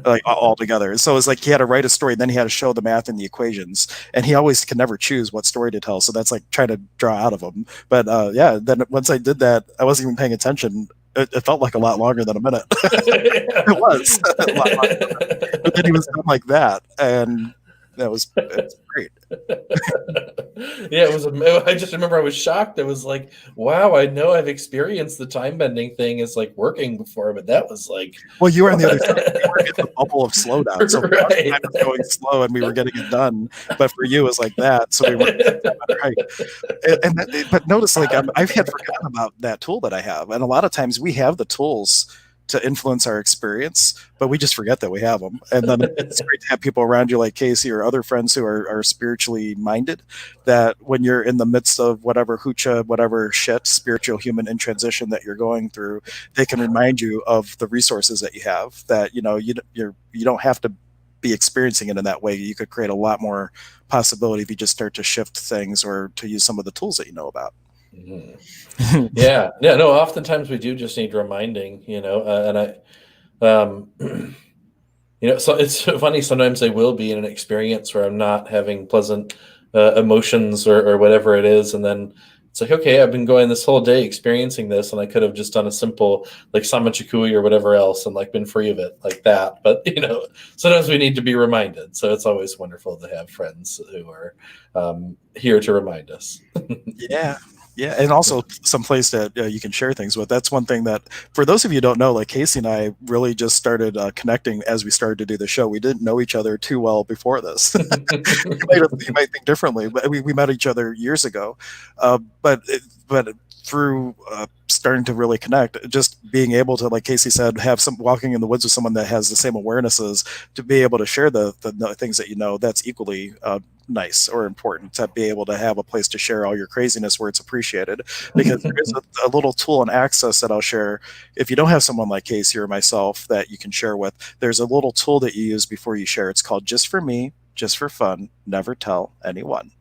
Like all together. So it's like he had to write a story, then he had to show the math and the equations, and he always can never choose what story to tell. So that's like trying to draw out of him. But yeah, then once I did that, I wasn't even paying attention. It felt like a lot longer than a minute. It was a lot longer. But then he was done like that, and it was great. Yeah, it was. I just remember I was shocked. I was like, "Wow, I know I've experienced the time bending thing as like working before, but that was like." Well, you were on the other side. You were in the bubble of slowdown, so right. I was going slow, and we were getting it done. But for you, it was like that, so we were right. But notice, like I had forgotten about that tool that I have, and a lot of times we have the tools to influence our experience, but we just forget that we have them. And then it's great to have people around you like Casey or other friends who are spiritually minded, that when you're in the midst of whatever hoocha, whatever shit, spiritual human in transition that you're going through, they can remind you of the resources that you have, that, you know, you don't have to be experiencing it in that way. You could create a lot more possibility if you just start to shift things or to use some of the tools that you know about. Mm-hmm. Yeah, no. Oftentimes we do just need reminding, and so it's funny. Sometimes I will be in an experience where I'm not having pleasant emotions or whatever it is, and then it's like, okay, I've been going this whole day experiencing this, and I could have just done a simple like Samachikui or whatever else, and like been free of it like that. But sometimes we need to be reminded. So it's always wonderful to have friends who are here to remind us. Yeah. Yeah, and also some place that you can share things with. That's one thing that, for those of you who don't know, like Casey and I really just started connecting as we started to do the show. We didn't know each other too well before this. You might think differently, but we met each other years ago. But through starting to really connect, just being able to, like Casey said, have some walking in the woods with someone that has the same awarenesses, to be able to share the things that that's equally nice or important, to be able to have a place to share all your craziness where it's appreciated. Because there is a little tool and access that I'll share. If you don't have someone like Casey or myself that you can share with, there's a little tool that you use before you share. It's called Just for Me, Just for Fun, Never Tell Anyone.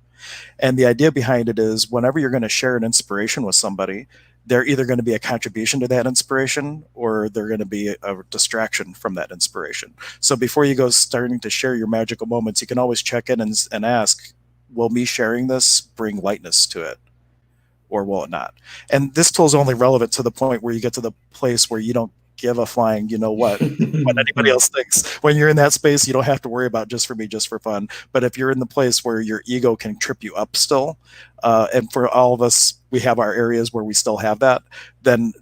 And the idea behind it is, whenever you're going to share an inspiration with somebody, they're either going to be a contribution to that inspiration, or they're going to be a distraction from that inspiration. So before you go starting to share your magical moments, you can always check in and ask, will me sharing this bring lightness to it, or will it not? And this tool is only relevant to the point where you get to the place where you don't give a flying what anybody else thinks. When you're in that space, you don't have to worry about just for me, just for fun. But if you're in the place where your ego can trip you up still, and for all of us, we have our areas where we still have that, then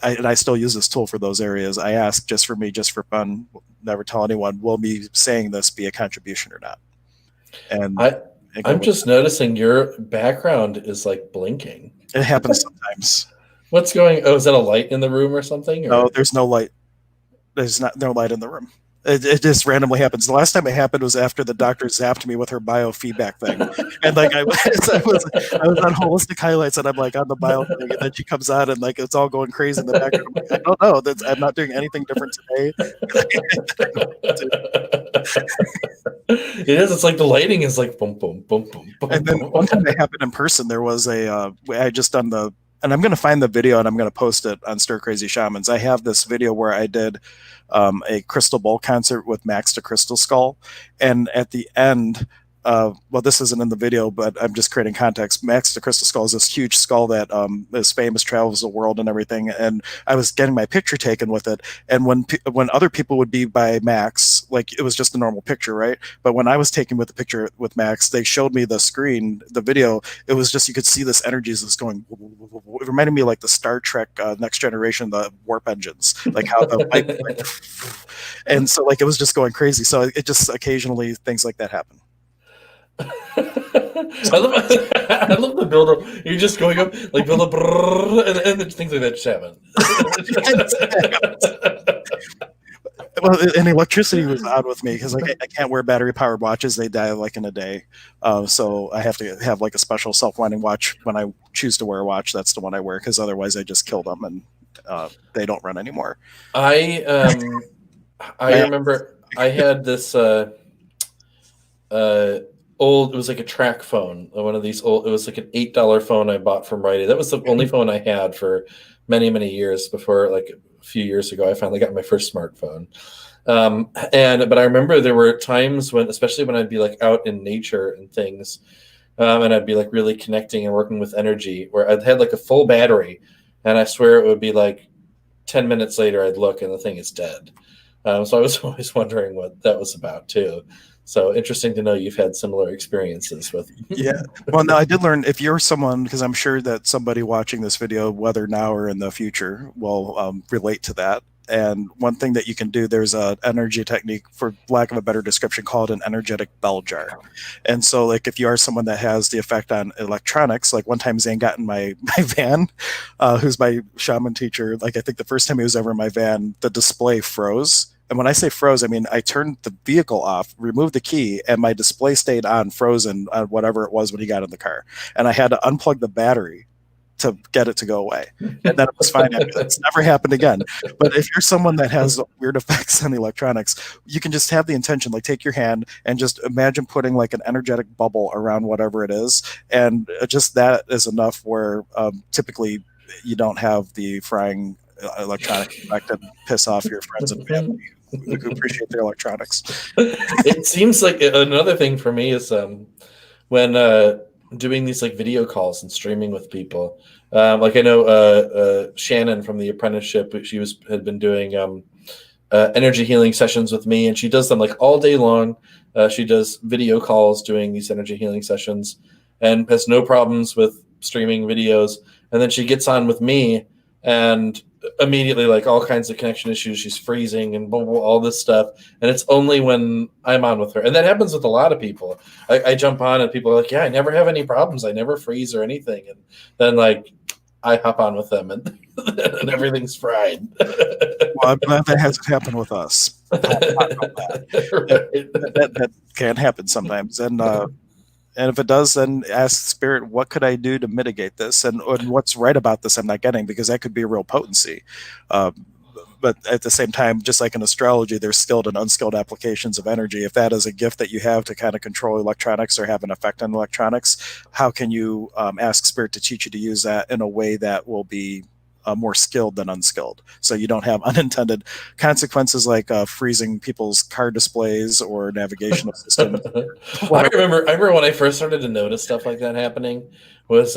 I still use this tool for those areas. I ask, just for me, just for fun, never tell anyone, will me saying this be a contribution or not? And I'm just noticing your background is like blinking. It happens sometimes. What's going? Oh, is that a light in the room or something? Or? No, there's no light. There's no light in the room. It just randomly happens. The last time it happened was after the doctor zapped me with her biofeedback thing, and like I was on holistic highlights, and I'm like on the bio thing, and then she comes on, and like it's all going crazy in the background. I'm like, I don't know. I'm not doing anything different today. It is. It's like the lighting is like boom, boom, boom, boom, boom. And then one time it happened in person. There was I just done the and I'm going to find the video and I'm going to post it on Stir Crazy Shamans. I have this video where I did a Crystal Bowl concert with Max the Crystal Skull, and at the end, well, this isn't in the video, but I'm just creating context. Max the Crystal Skull is this huge skull that is famous, travels the world and everything. And I was getting my picture taken with it. And when other people would be by Max, like it was just a normal picture, right? But when I was taking with the picture with Max, they showed me the screen, the video. It was just, you could see this energy is going. It reminded me of like the Star Trek Next Generation, the warp engines, like how the light, like, and so like it was just going crazy. So it just occasionally things like that happen. I love the build up. You're just going up like build up and things like that. Shaman. Well, and electricity was odd with me because like I can't wear battery powered watches; they die like in a day. So I have to have like a special self winding watch when I choose to wear a watch. That's the one I wear because otherwise I just kill them and they don't run anymore. I remember I had this old, it was like a track phone, one of these old, it was like an $8 phone I bought from Rite Aid. That was the only phone I had for many years before, like a few years ago, I finally got my first smartphone. But I remember there were times when, especially when I'd be like out in nature and things, and I'd be like really connecting and working with energy, where I'd had like a full battery, and I swear it would be like 10 minutes later I'd look and the thing is dead. So I was always wondering what that was about too. So interesting to know you've had similar experiences with. Yeah. Well, no, I did learn if you're someone, because I'm sure that somebody watching this video, whether now or in the future, will relate to that. And one thing that you can do, there's an energy technique, for lack of a better description, called an energetic bell jar. And so, like, if you are someone that has the effect on electronics, like one time Zane got in my van, who's my shaman teacher. Like, I think the first time he was ever in my van, the display froze. And when I say froze, I mean I turned the vehicle off, removed the key, and my display stayed on, frozen, on whatever it was when he got in the car. And I had to unplug the battery to get it to go away. And then it was fine. It's never happened again. But if you're someone that has weird effects on electronics, you can just have the intention, like take your hand and just imagine putting like an energetic bubble around whatever it is. And just that is enough where typically you don't have the frying electronic effect and piss off your friends and family who appreciate their electronics. It seems like another thing for me is when doing these like video calls and streaming with people. Like I know Shannon from the apprenticeship, she had been doing energy healing sessions with me, and she does them like all day long. She does video calls doing these energy healing sessions and has no problems with streaming videos. And then she gets on with me and immediately like all kinds of connection issues. She's freezing and blah, blah, all this stuff. And it's only when I'm on with her. And that happens with a lot of people. I jump on and people are like, yeah, I never have any problems. I never freeze or anything. And then like I hop on with them and, and everything's fried. Well, I'm glad that hasn't happened with us. That can happen sometimes. And if it does, then ask Spirit, what could I do to mitigate this? And what's right about this I'm not getting, because that could be a real potency. But at the same time, just like in astrology, there's skilled and unskilled applications of energy. If that is a gift that you have to kind of control electronics or have an effect on electronics, how can you ask Spirit to teach you to use that in a way that will be more skilled than unskilled, so you don't have unintended consequences like freezing people's car displays or navigational systems. I remember when I first started to notice stuff like that happening was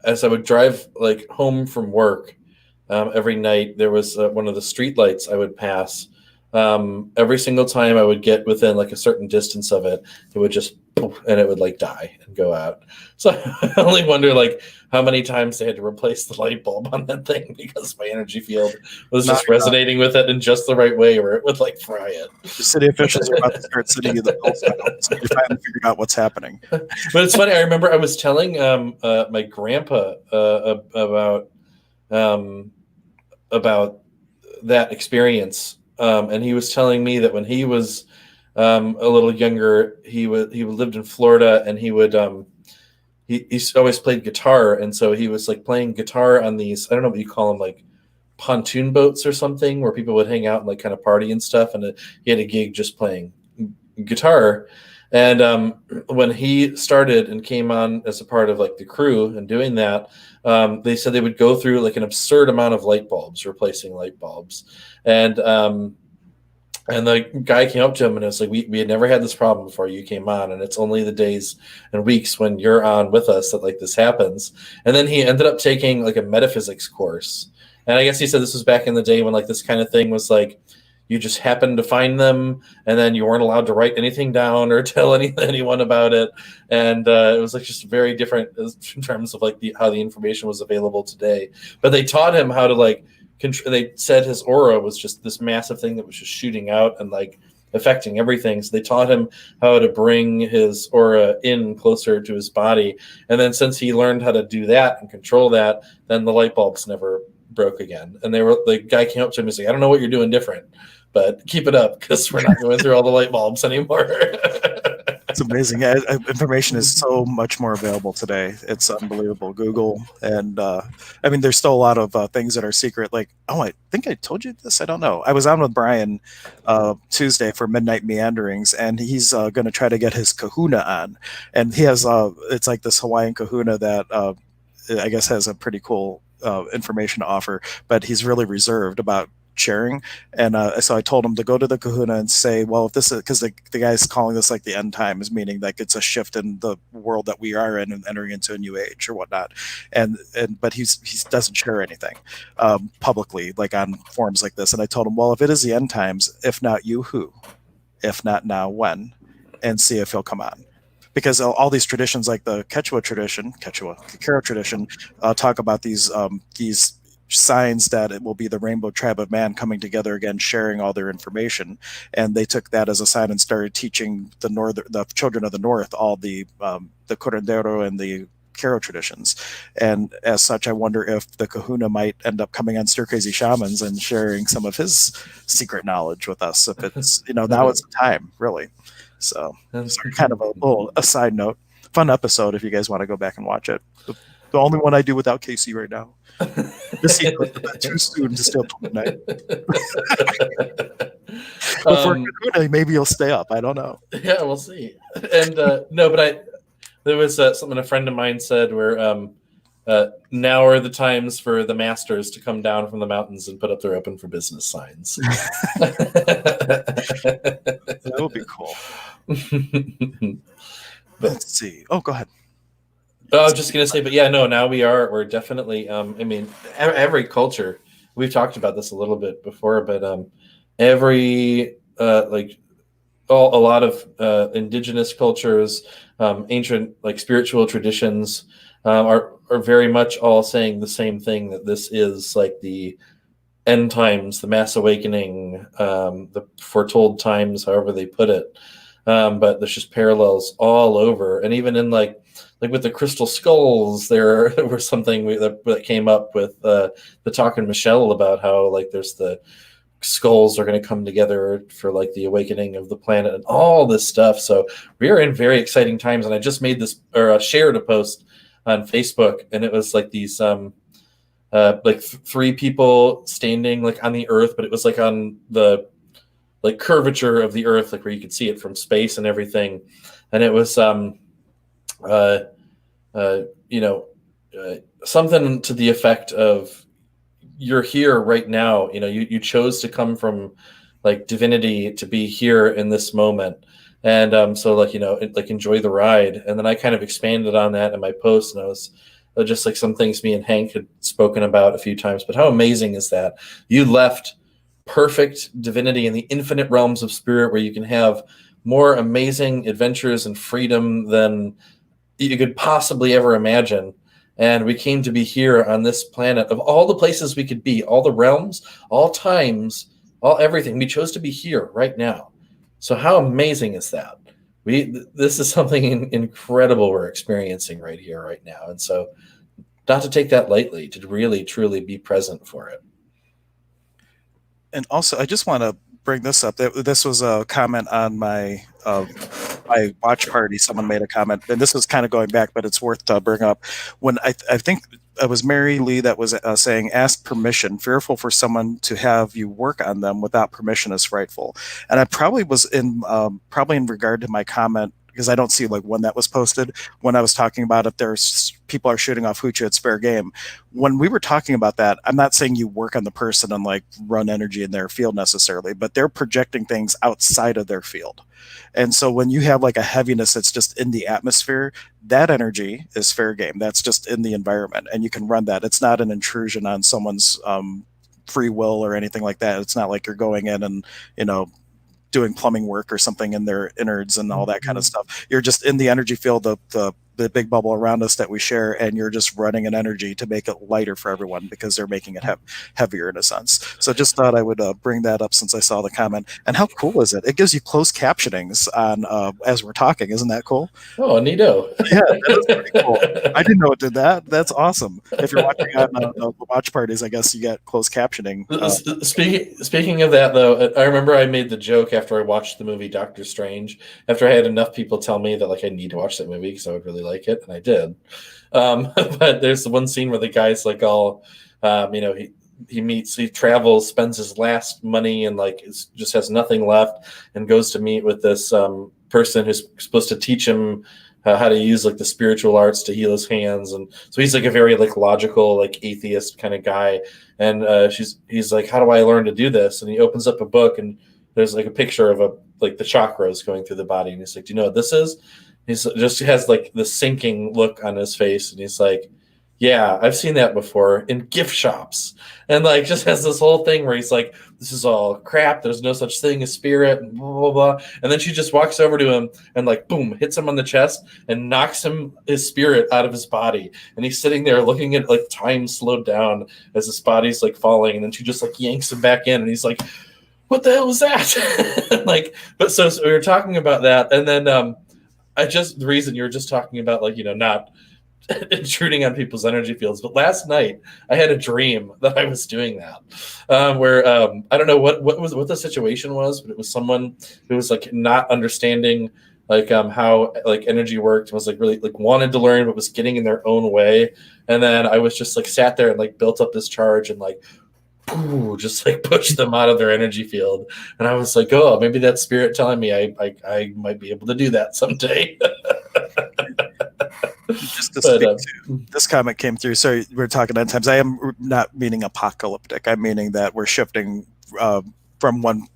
as I would drive like home from work every night, there was one of the street lights I would pass. Every single time I would get within like a certain distance of it, it would just poof, and it would like die and go out. So I only wonder like how many times they had to replace the light bulb on that thing because my energy field was just resonating with it in just the right way where it would like fry it. The city officials are about to start sending you the bills now, so you finally figured out what's happening. But it's funny. I remember I was telling my grandpa about that experience. And he was telling me that when he was a little younger, he lived in Florida, and he always played guitar, and so he was like playing guitar on these, I don't know what you call them, like pontoon boats or something, where people would hang out and like kind of party and stuff. And he had a gig just playing guitar, And when he started and came on as a part of like the crew and doing that, they said they would go through like an absurd amount of light bulbs, replacing light bulbs. And the guy came up to him and it's like, we had never had this problem before you came on. And it's only the days and weeks when you're on with us that like this happens. And then he ended up taking like a metaphysics course. And I guess he said this was back in the day when like this kind of thing was like, you just happened to find them and then you weren't allowed to write anything down or tell anyone about it. And it was like just very different in terms of like how the information was available today. But they taught him how to like, they said his aura was just this massive thing that was just shooting out and like affecting everything. So they taught him how to bring his aura in closer to his body. And then since he learned how to do that and control that, then the light bulbs never broke again. And the guy came up to him and said, I don't know what you're doing different, but keep it up because we're not going through all the light bulbs anymore. It's amazing. Information is so much more available today. It's unbelievable. Google and I mean, there's still a lot of things that are secret. Like, oh, I think I told you this. I don't know. I was on with Brian Tuesday for Midnight Meanderings, and he's going to try to get his kahuna on. And he has it's like this Hawaiian kahuna that I guess has a pretty cool information to offer, but he's really reserved about sharing. And so I told him to go to the kahuna and say, well, if this is, because the guy's calling this like the end times, meaning like it's a shift in the world that we are in and entering into a new age or whatnot. But he doesn't share anything publicly, like on forums like this. And I told him, well, if it is the end times, if not you, who? If not now, when? And see if he'll come on. Because all these traditions, like the Quechua Quechua tradition, talk about these signs that it will be the rainbow tribe of man coming together again, sharing all their information. And they took that as a sign and started teaching the children of the north all the curandero and the Karo traditions. And as such, I wonder if the kahuna might end up coming on Stir Crazy Shamans and sharing some of his secret knowledge with us. If it's, now it's the time, really. So kind of a side note. Fun episode if you guys want to go back and watch it. The only one I do without Casey right now. The secret, too soon to stay up till midnight. Before kahuna, maybe you'll stay up. I don't know. Yeah, we'll see. And no, but there was something a friend of mine said where now are the times for the masters to come down from the mountains and put up their open for business signs. That would be cool. Let's see. Oh, go ahead. I was just going to say, but yeah, no, now we're definitely, I mean, every culture, we've talked about this a little bit before, but every, like, a lot of indigenous cultures, ancient, like, spiritual traditions are very much all saying the same thing, that this is like the end times, the mass awakening, the foretold times, however they put it. But there's just parallels all over. And even in like with the crystal skulls, there was something that came up with the talk in Michelle about how like there's the skulls are going to come together for like the awakening of the planet and all this stuff. So we are in very exciting times. And I just made this or shared a post on Facebook, and it was like these like three people standing like on the earth, but it was like on the like curvature of the earth, like where you could see it from space and everything. And it was something to the effect of, you're here right now, you chose to come from like divinity to be here in this moment. And so like, like enjoy the ride. And then I kind of expanded on that in my post, and I was just like some things me and Hank had spoken about a few times, but how amazing is that? You left perfect divinity in the infinite realms of spirit, where you can have more amazing adventures and freedom than you could possibly ever imagine. And we came to be here on this planet, of all the places we could be, all the realms, all times, all everything. We chose to be here right now. So how amazing is that? This is something incredible we're experiencing right here, right now. And so not to take that lightly, to really, truly be present for it. And also, I just want to bring this up. This was a comment on my my watch party. Someone made a comment, and this was kind of going back, but it's worth to bring up. When I think it was Mary Lee that was saying, ask permission. Fearful for someone to have you work on them without permission is frightful. And I probably was in regard to my comment because I don't see like when that was posted. When I was talking about if there's people are shooting off hoochie, it's fair game. When we were talking about that, I'm not saying you work on the person and like run energy in their field necessarily, but they're projecting things outside of their field. And so when you have like a heaviness that's just in the atmosphere, that energy is fair game. That's just in the environment, and you can run that. It's not an intrusion on someone's free will or anything like that. It's not like you're going in and, you know, doing plumbing work or something in their innards and all that kind of stuff. You're just in the energy field, the big bubble around us that we share, and you're just running an energy to make it lighter for everyone because they're making it heavier in a sense. So just thought I would bring that up since I saw the comment. And how cool is it? It gives you closed captionings on as we're talking. Isn't that cool? Oh, neato. Yeah, that is pretty cool. I didn't know it did that. That's awesome. If you're watching on the watch parties, I guess you get closed captioning. Speaking of that, though, I remember I made the joke after I watched the movie Doctor Strange. After I had enough people tell me that like I need to watch that movie because I would really like it, and I did. But there's the one scene where the guy's like all, he travels, spends his last money, and like just has nothing left, and goes to meet with this person who's supposed to teach him how to use like the spiritual arts to heal his hands. And so he's like a very like logical, like atheist kind of guy. And he's like, how do I learn to do this? And he opens up a book, and there's like a picture of like the chakras going through the body. And he's like, do you know what this is? He has like the sinking look on his face. And he's like, yeah, I've seen that before in gift shops. And like just has this whole thing where he's like, this is all crap. There's no such thing as spirit, and blah, blah, blah. And then she just walks over to him and like, boom, hits him on the chest and knocks his spirit out of his body. And he's sitting there looking at like time slowed down as his body's like falling. And then she just like yanks him back in, and he's like, what the hell was that? Like, but so we were talking about that. And then the reason you were just talking about like, not intruding on people's energy fields. But last night I had a dream that I was doing that, where I don't know what the situation was, but it was someone who was like not understanding like how like energy worked, and was like really like wanted to learn but was getting in their own way. And then I was just like sat there and like built up this charge and like just like pushed them out of their energy field. And I was like, oh, maybe that's spirit telling me I might be able to do that someday. Just to speak to this comment came through. So we're talking end times. I am not meaning apocalyptic. I'm meaning that we're shifting from one.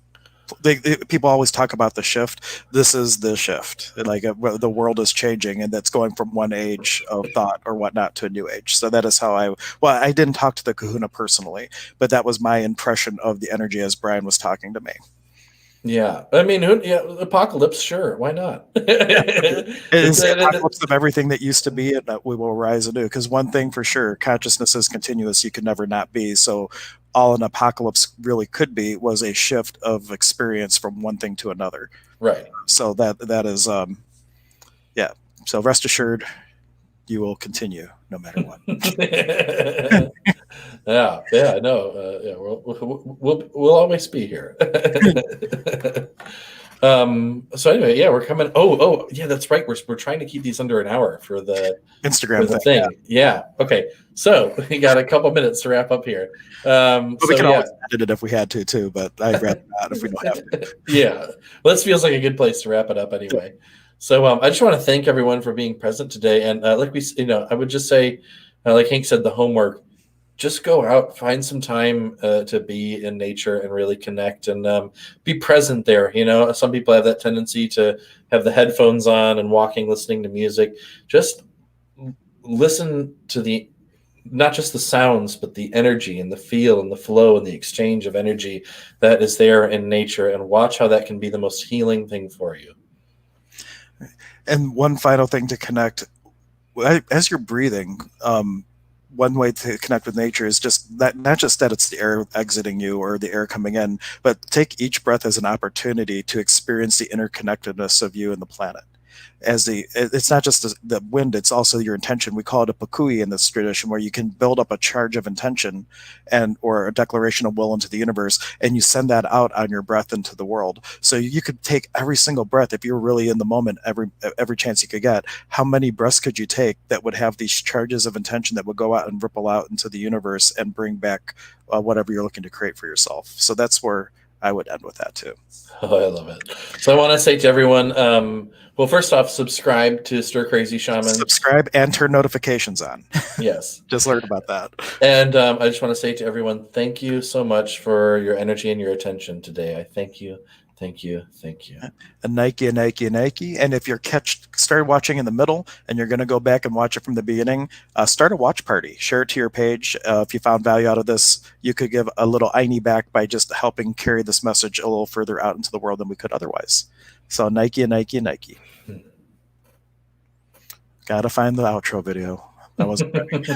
People always talk about the shift. This is the shift. Like the world is changing, and that's going from one age of thought or whatnot to a new age. So that is how I didn't talk to the Kahuna personally, but that was my impression of the energy as Brian was talking to me. Yeah, I mean, apocalypse, sure, why not? It's the apocalypse of everything that used to be, and that we will rise anew. Because one thing for sure, consciousness is continuous. You can never not be. So all an apocalypse really could be was a shift of experience from one thing to another. Right. So that is, yeah. So rest assured, you will continue no matter what. Yeah, no, yeah, we'll always be here. So anyway, yeah, we're coming. Oh, yeah, that's right. We're trying to keep these under an hour for the Instagram thing. Yeah. Okay. So we got a couple minutes to wrap up here. But we can always edit it if we had to too. But I'd rather not if we don't have to. Yeah. Well, this feels like a good place to wrap it up anyway. So I just want to thank everyone for being present today. And like I would just say, like Hank said, the homework. Just go out, find some time to be in nature and really connect and be present there. Some people have that tendency to have the headphones on and walking, listening to music. Just listen to not just the sounds, but the energy and the feel and the flow and the exchange of energy that is there in nature, and watch how that can be the most healing thing for you. And one final thing to connect, as you're breathing, one way to connect with nature is just that, not just that it's the air exiting you or the air coming in, but take each breath as an opportunity to experience the interconnectedness of you and the planet. It's not just the wind, it's also your intention. We call it a pakui in this tradition, where you can build up a charge of intention or a declaration of will into the universe, and you send that out on your breath into the world. So you could take every single breath, if you're really in the moment, every chance you could get. How many breaths could you take that would have these charges of intention that would go out and ripple out into the universe and bring back whatever you're looking to create for yourself? So that's where I would end with that too. Oh, I love it. So I want to say to everyone, well, first off, subscribe to Stir Crazy Shaman. Subscribe and turn notifications on. Yes. Just learned about that. And I just want to say to everyone, thank you so much for your energy and your attention today. I thank you. Thank you. Thank you. A Nike, a Nike, a Nike. And if you're started watching in the middle and you're going to go back and watch it from the beginning, start a watch party. Share it to your page. If you found value out of this, you could give a little Ini back by just helping carry this message a little further out into the world than we could otherwise. So Nike, a Nike, a Nike. Gotta find the outro video. That wasn't ready.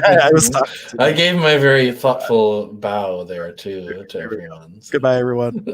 I gave my very thoughtful bow there to everyone. Goodbye, everyone.